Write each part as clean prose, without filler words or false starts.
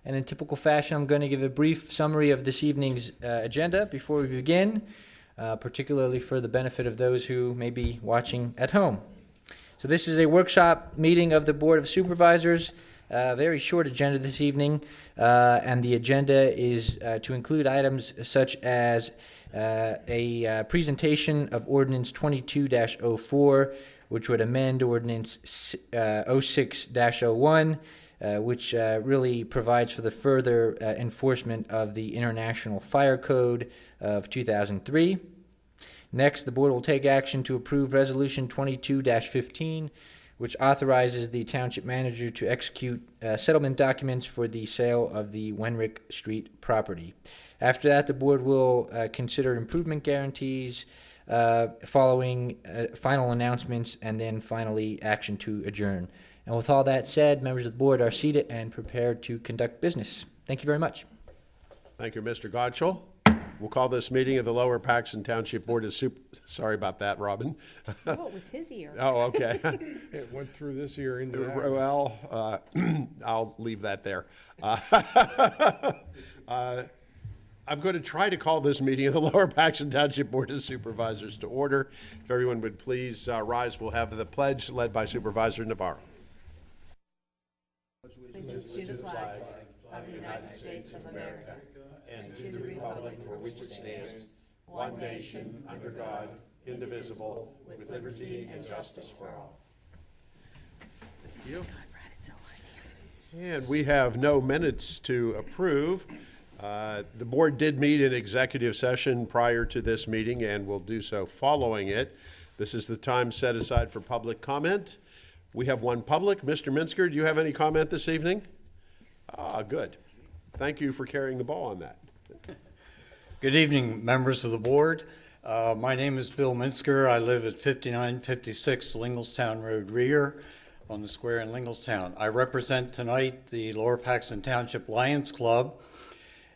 And in typical fashion, I'm going to give a brief summary of this evening's agenda before we begin, particularly for the benefit of those who may be watching at home. So this is a workshop meeting of the Board of Supervisors. Very short agenda this evening, and the agenda is to include items such as a presentation of Ordinance 22-04, which would amend Ordinance 06-01, which really provides for the further enforcement of the International Fire Code of 2003. Next, the board will take action to approve Resolution 22-15, which authorizes the township manager to execute settlement documents for the sale of the Wenrick Street property. After that, the board will consider improvement guarantees, following final announcements, and then finally action to adjourn. And with all that said, members of the board are seated and prepared to conduct business. Thank you very much. Thank you, Mr. Godshall. We'll call this meeting of the Lower Paxton Township Board of Sorry about that, Robin. Oh, it was his ear. Oh, okay. It went through this ear into that. Well, I'll leave that there. I'm going to try to call this meeting of the Lower Paxton Township Board of Supervisors to order. If everyone would please rise, we'll have the pledge led by Supervisor Navarro. Allegiance to the flag of the United States of America and to the republic for which it stands, one nation, under God, indivisible, with liberty and justice for all. Thank you. And we have no minutes to approve. The board did meet in executive session prior to this meeting and will do so following it. This is the time set aside for public comment. We have one public. Mr. Minsker, do you have any comment this evening? Good. Thank you for carrying the ball on that. Good evening, members of the board. My name is Bill Minsker. I live at 5956 Linglestown Road rear on the square in Linglestown. I represent tonight the Lower Paxton Township Lions Club.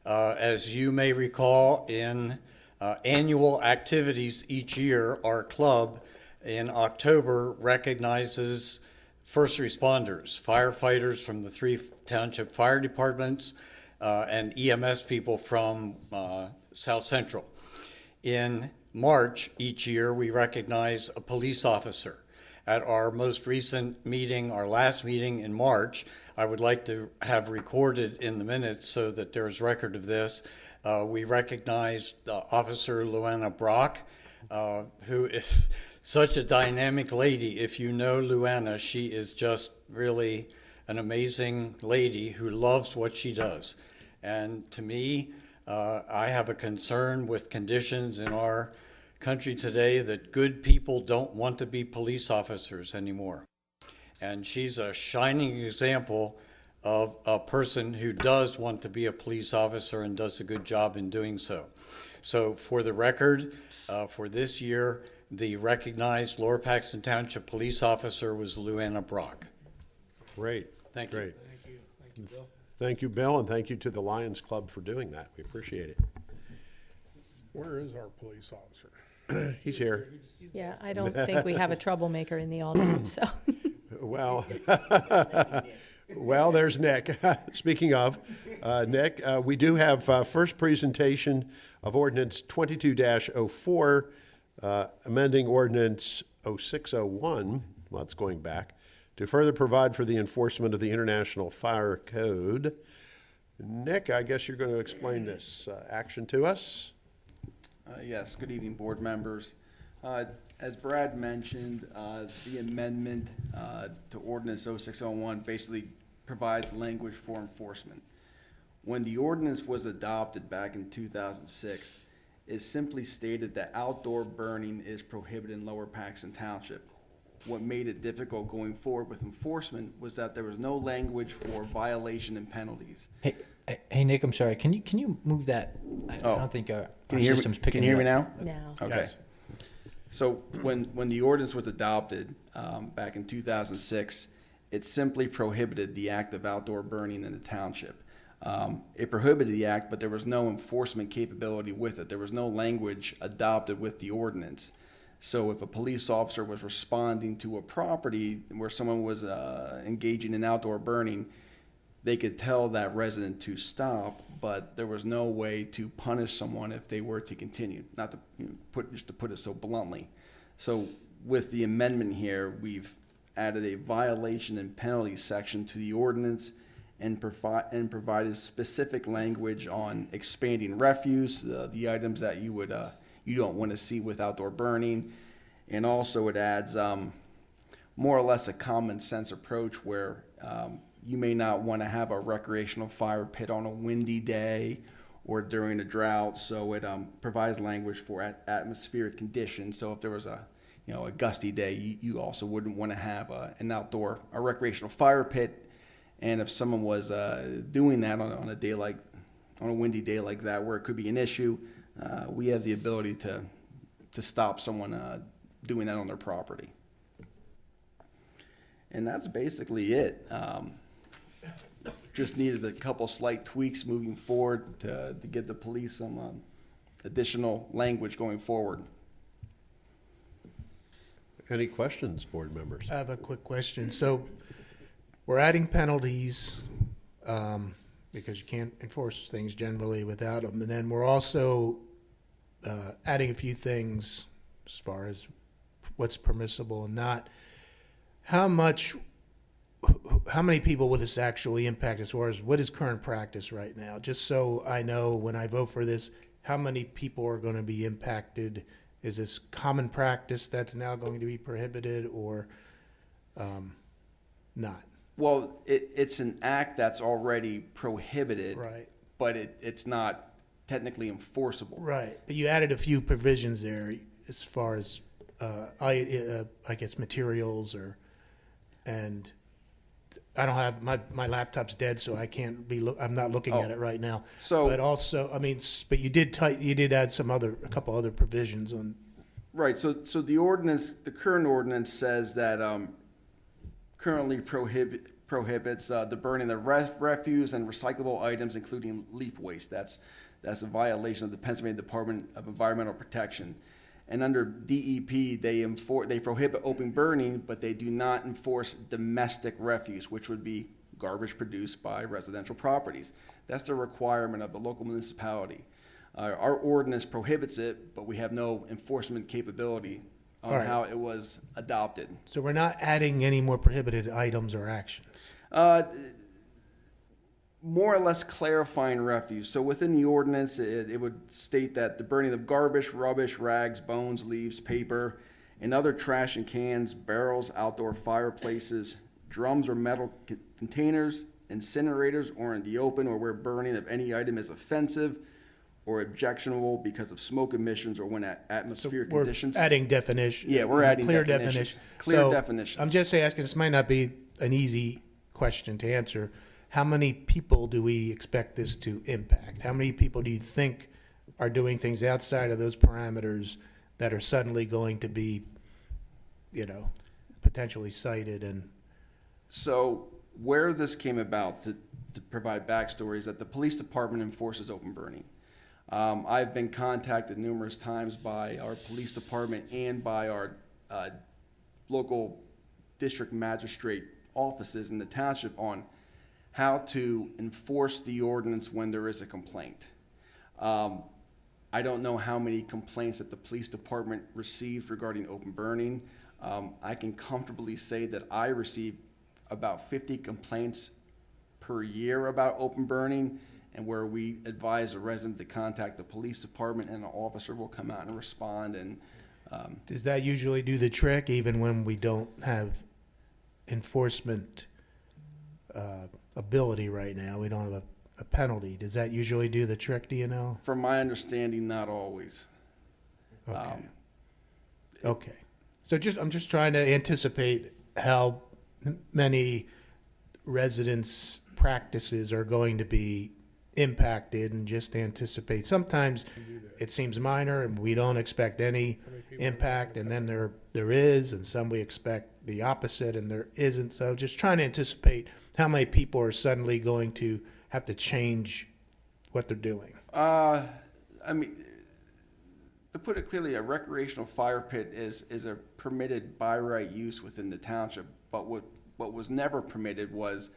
As you may recall, in annual activities each year, our club in October recognizes first responders, firefighters from the 3 township fire departments, and EMS people from South Central. In March each year, we recognize a police officer. At our most recent meeting, our last meeting in March, I would like to have recorded in the minutes so that there is record of this. We recognized Officer Luana Brock, who is such a dynamic lady. If you know Luana, she is just really an amazing lady who loves what she does. And to me, I have a concern with conditions in our country today that good people don't want to be police officers anymore. And she's a shining example of a person who does want to be a police officer and does a good job in doing so. So for the record, for this year, the recognized Lower Paxton Township police officer was Luana Brock. Great. Thank you. Great. Thank you. Thank you, Bill. Thank you, Bill, and thank you to the Lions Club for doing that. We appreciate it. Where is our police officer? He's here. Yeah, I don't think we have a troublemaker in the audience, so. Well, well, there's Nick. Speaking of, Nick, we do have first presentation of Ordinance 22-04, amending Ordinance 0601, well, it's going back, to further provide for the enforcement of the International Fire Code. Nick, I guess you're going to explain this action to us. Yes, good evening, board members. As Brad mentioned, the amendment to Ordinance 0601 basically provides language for enforcement. When the ordinance was adopted back in 2006, it simply stated that outdoor burning is prohibited in Lower Paxton Township. What made it difficult going forward with enforcement was that there was no language for violation and penalties. Hey, Nick, I'm sorry. Can you move that? I don't think our system's picking Can you hear me up. now? No. Okay. Yes. So when the ordinance was adopted back in 2006, it simply prohibited the act of outdoor burning in the township. It prohibited the act, but there was no enforcement capability with it. There was no language adopted with the ordinance. So if a police officer was responding to a property where someone was engaging in outdoor burning, they could tell that resident to stop, but there was no way to punish someone if they were to continue, not to just to put it so bluntly. So with the amendment here, we've added a violation and penalty section to the ordinance and provided specific language on expanding refuse, the items that you would you don't want to see with outdoor burning, and also it adds more or less a common sense approach where you may not want to have a recreational fire pit on a windy day or during a drought, so it provides language for atmospheric conditions. So if there was a gusty day, you also wouldn't want to have a recreational fire pit. And if someone was doing that on a windy day like that, where it could be an issue, we have the ability to stop someone doing that on their property. And that's basically it. Just needed a couple slight tweaks moving forward to give the police some additional language going forward. Any questions, board members? I have a quick question. So we're adding penalties because you can't enforce things generally without them. And then we're also adding a few things as far as what's permissible and not. How many people will this actually impact as far as what is current practice right now? Just so I know when I vote for this, how many people are going to be impacted? Is this common practice that's now going to be prohibited or not? Well, it's an act that's already prohibited, Right. but it's not technically enforceable. Right. But you added a few provisions there as far as, I guess, materials and I don't have, my laptop's dead, so I can't I'm not looking at it right now. So- But also, I mean, but you did add a couple other provisions on. Right, so the current ordinance says that currently prohibits the burning of refuse and recyclable items, including leaf waste. That's a violation of the Pennsylvania Department of Environmental Protection. And under DEP, they prohibit open burning, but they do not enforce domestic refuse, which would be garbage produced by residential properties. That's the requirement of the local municipality. Our ordinance prohibits it, but we have no enforcement capability on All right. how it was adopted. So we're not adding any more prohibited items or actions. More or less clarifying refuse. So within the ordinance, it would state that the burning of garbage, rubbish, rags, bones, leaves, paper, and other trash and cans, barrels, outdoor fireplaces, drums or metal containers, incinerators, or in the open, or where burning of any item is offensive or objectionable because of smoke emissions or when atmospheric We're conditions. adding definitions. Yeah, we're adding clear definitions. definitions. Clear So definitions. I'm just asking, this might not be an easy question to answer. How many people do we expect this to impact? How many people do you think are doing things outside of those parameters that are suddenly going to be, potentially cited? And So where this came about, to provide backstory, is that the police department enforces open burning. I've been contacted numerous times by our police department and by our local district magistrate offices in the township on how to enforce the ordinance when there is a complaint. I don't know how many complaints that the police department received regarding open burning. I can comfortably say that I receive about 50 complaints per year about open burning, and where we advise a resident to contact the police department and an officer will come out and respond. And does that usually do the trick, even when we don't have enforcement ability right now? We don't have a penalty. Does that usually do the trick, do you know? from my understanding, not always. Okay. Okay. So I'm just trying to anticipate how many residents' practices are going to be impacted and just anticipate. Sometimes it seems minor and we don't expect any impact, and then there is, and some we expect the opposite and there isn't. So just trying to anticipate how many people are suddenly going to have to change what they're doing. I mean, to put it clearly, a recreational fire pit is a permitted by right use within the township, but what was never permitted was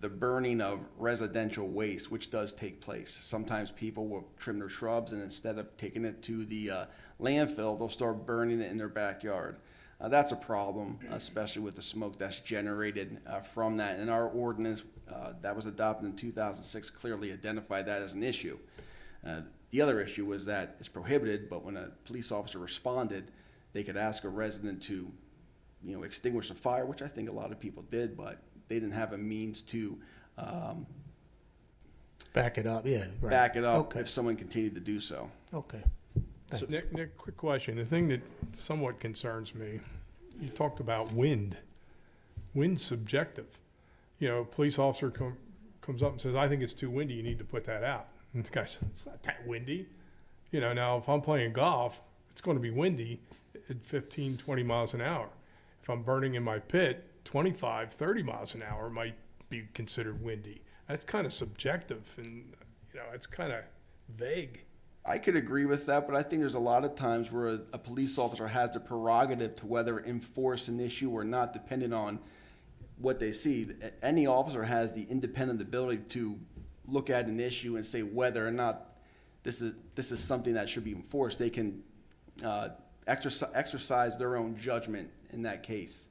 the burning of residential waste, which does take place. Sometimes people will trim their shrubs, and instead of taking it to the landfill, they'll start burning it in their backyard. That's a problem, especially with the smoke that's generated from that. And our ordinance that was adopted in 2006 clearly identified that as an issue. The other issue was that it's prohibited, but when a police officer responded, they could ask a resident to, extinguish the fire, which I think a lot of people did, but they didn't have a means to Back it up, yeah, right. back it up Okay. if someone continued to do so. Okay. Nick, quick question. The thing that somewhat concerns me, you talked about wind. Wind's subjective. A police officer comes up and says, I think it's too windy, you need to put that out. And the guy says, it's not that windy. Now if I'm playing golf, it's going to be windy at 15, 20 miles an hour. If I'm burning in my pit, 25, 30 miles an hour might be considered windy. That's kind of subjective, and, it's kind of vague. I could agree with that, but I think there's a lot of times where a police officer has the prerogative to whether enforce an issue or not, depending on what they see. Any officer has the independent ability to look at an issue and say whether or not this is something that should be enforced. They can exercise their own judgment in that case.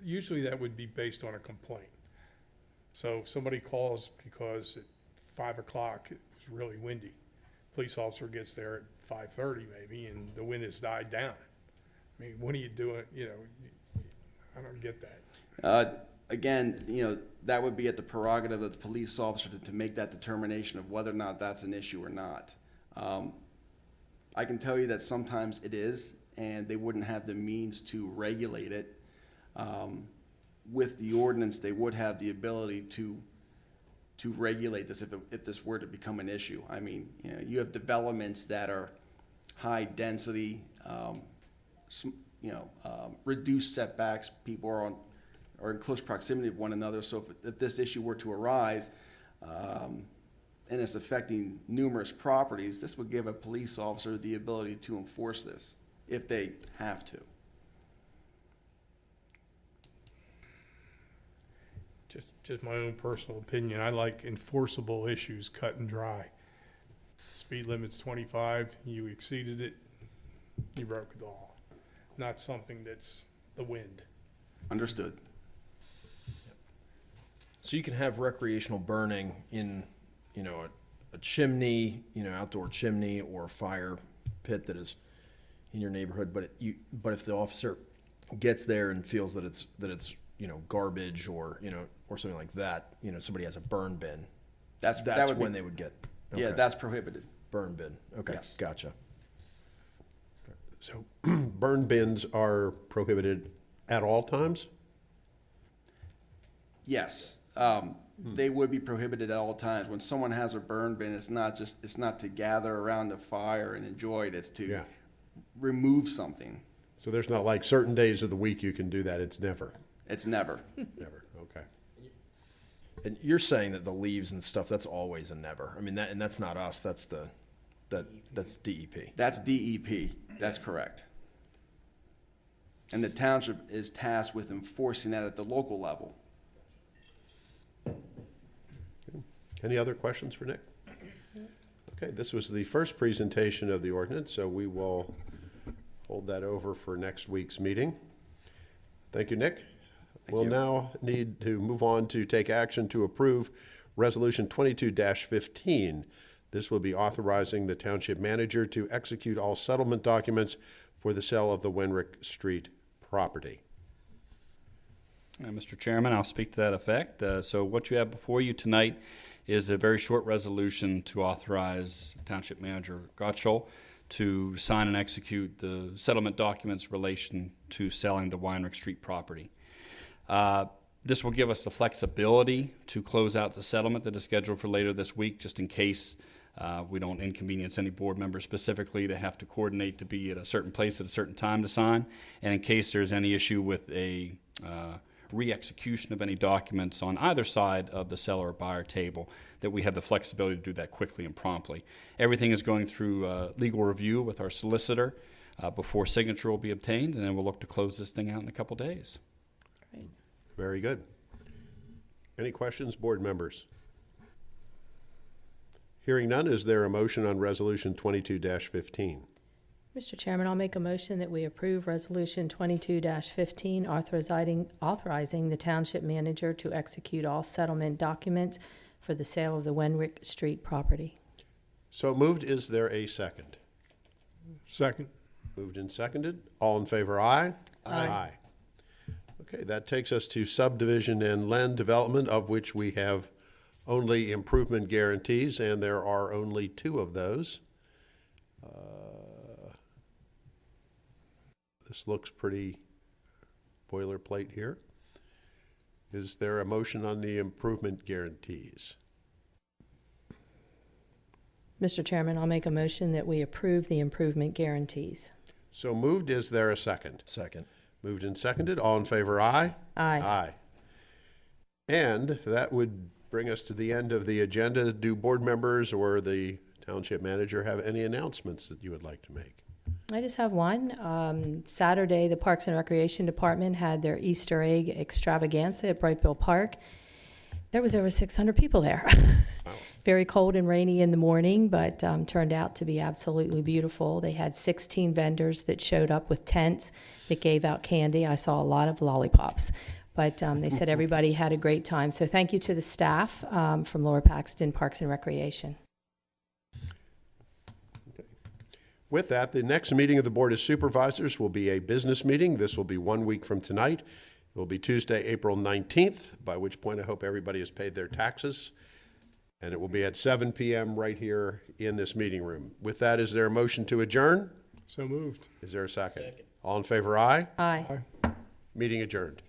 Usually that would be based on a complaint. So if somebody calls because at 5 o'clock it was really windy, police officer gets there at 5:30 maybe, and the wind has died down. What are you doing? I don't get that. Again, that would be at the prerogative of the police officer to make that determination of whether or not that's an issue or not. I can tell you that sometimes it is, and they wouldn't have the means to regulate it. With the ordinance, they would have the ability to regulate this if this were to become an issue. You have developments that are high density, reduced setbacks. People are in close proximity of one another. So if this issue were to arise, and it's affecting numerous properties, this would give a police officer the ability to enforce this if they have to. Just my own personal opinion. I like enforceable issues, cut and dry. Speed limit's 25, you exceeded it, you broke the law. Not something that's the wind. Understood. So you can have recreational burning in, a chimney, outdoor chimney or a fire pit that is in your neighborhood. But if the officer gets there and feels that it's garbage or something like that, somebody has a burn bin. That's when they would get. Okay. Yeah, that's prohibited. Burn bin. Okay, Yes. Gotcha. So burn bins are prohibited at all times? Yes, they would be prohibited at all times. When someone has a burn bin, it's not to gather around the fire and enjoy it. It's to remove something. So there's not like certain days of the week you can do that, it's never? It's never. Never, okay. And you're saying that the leaves and stuff, that's always a never. And that's not us. That's that's DEP. That's DEP. That's correct. And the township is tasked with enforcing that at the local level. Any other questions for Nick? Okay, this was the first presentation of the ordinance, so we will hold that over for next week's meeting. Thank you, Nick. We'll now need to move on to take action to approve Resolution 22-15. This will be authorizing the township manager to execute all settlement documents for the sale of the Wenrick Street property. Mr. Chairman, I'll speak to that effect. So what you have before you tonight is a very short resolution to authorize Township Manager Gottschall to sign and execute the settlement documents in relation to selling the Wenrick Street property. This will give us the flexibility to close out the settlement that is scheduled for later this week, just in case we don't inconvenience any board members specifically to have to coordinate to be at a certain place at a certain time to sign, and in case there's any issue with a re-execution of any documents on either side of the seller or buyer table, that we have the flexibility to do that quickly and promptly. Everything is going through legal review with our solicitor. before signature will be obtained, and then we'll look to close this thing out in a couple days. Very good. Any questions, board members? Hearing none, is there a motion on Resolution 22-15? Mr. Chairman, I'll make a motion that we approve Resolution 22-15, authorizing the township manager to execute all settlement documents for the sale of the Wenwick Street property. So moved. Is there a second? Second. Moved and seconded. All in favor, aye? Aye. Okay, that takes us to subdivision and land development, of which we have only improvement guarantees, and there are only 2 of those. This looks pretty boilerplate here. Is there a motion on the improvement guarantees? Mr. Chairman, I'll make a motion that we approve the improvement guarantees. So moved. Is there a second? Second. Moved and seconded. All in favor, aye? Aye. Aye. And that would bring us to the end of the agenda. Do board members or the township manager have any announcements that you would like to make? I just have one. Saturday, the Parks and Recreation Department had their Easter egg extravaganza at Brightville Park. There was over 600 people there. Wow. Very cold and rainy in the morning, but turned out to be absolutely beautiful. They had 16 vendors that showed up with tents that gave out candy. I saw a lot of lollipops, but they said everybody had a great time. So thank you to the staff from Lower Paxton Parks and Recreation. With that, the next meeting of the Board of Supervisors will be a business meeting. This will be 1 week from tonight. It will be Tuesday, April 19th, by which point I hope everybody has paid their taxes. And it will be at 7 p.m. right here in this meeting room. With that, is there a motion to adjourn? So moved. Is there a second? All in favor, aye? Aye. Meeting adjourned.